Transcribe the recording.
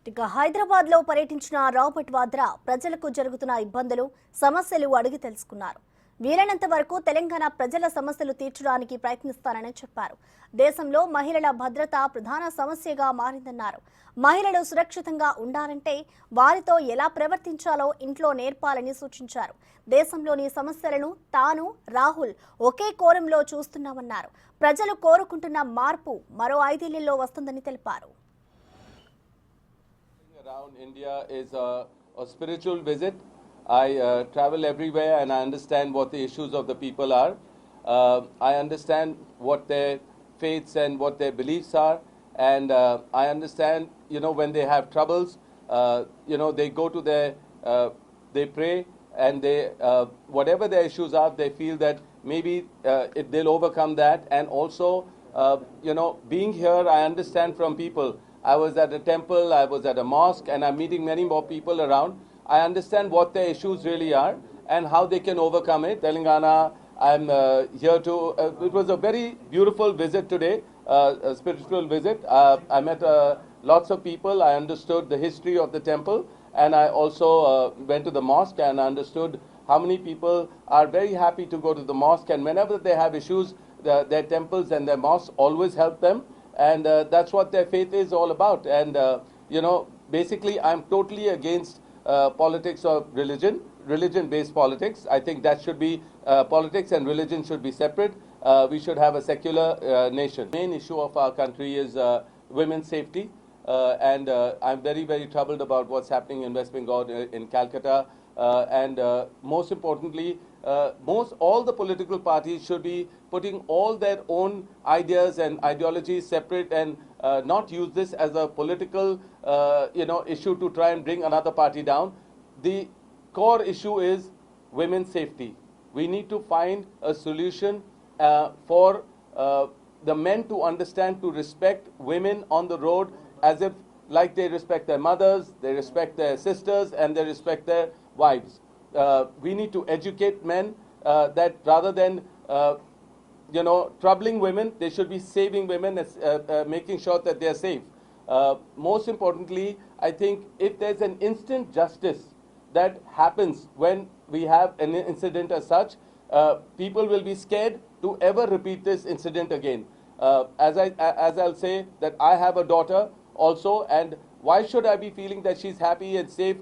ఇక హైదరాబాద్ లో పర్యటించిన రాబర్ట్ వాద్రా ప్రజలకు జరుగుతున్న ఇబ్బందులు సమస్యలు అడిగి తెలుసుకున్నారు. వీలైనంత వరకు తెలంగాణ ప్రజల సమస్యలు తీర్చడానికి ప్రయత్నిస్తారని చెప్పారు. దేశంలో మహిళల భద్రత ప్రధాన సమస్యగా మారిందన్నారు. మహిళలు సురక్షితంగా ఉండాలంటే వారితో ఎలా ప్రవర్తించాలో ఇంట్లో నేర్పాలని సూచించారు. దేశంలోని సమస్యలను తాను రాహుల్ ఒకే కోణంలో చూస్తున్నామన్నారు. ప్రజలు కోరుకుంటున్న మార్పు మరో 5 ఏళ్లలో వస్తుందని తెలిపారు. Around India is a spiritual visit. I travel everywhere and I understand what the issues of the people are. I understand what their faiths and what their beliefs are, and I understand, when they have troubles, they go to they pray, and they, whatever their issues are, they feel that maybe they'll overcome that. And also, being here, I understand from people. I was at a temple, I was at a mosque, and I'm meeting many more people around. I understand what their issues really are and how they can overcome it. Telangana, I'm here to. It was a very beautiful visit today, a spiritual visit. I met lots of people. I understood the history of the temple, and I also went to the mosque and understood how many people are very happy to go to the mosque. And whenever they have issues, their temples and their mosques always help them. And that's what their faith is all about. And basically, I'm totally against politics of religion-based politics. I think that should be politics and religion should be separate. We should have a secular nation. The main issue of our country is women's safety, and I'm very, very troubled about what's happening in West Bengal, in Calcutta, and most importantly, all the political parties should be putting all their own ideas and ideologies separate, and not use this as a political issue to try and bring another party down. The core issue is women's safety. We need to find a solution for the men to understand, to respect women on the road as if like they respect their mothers, they respect their sisters, and they respect their wives. We need to educate men that rather than troubling women, they should be saving women, making sure that they are safe. Most importantly, I think if there's an instant justice that happens when we have an incident as such, people will be scared to ever repeat this incident again. As I'll say that I have a daughter also, and why should I be feeling that she's happy and safe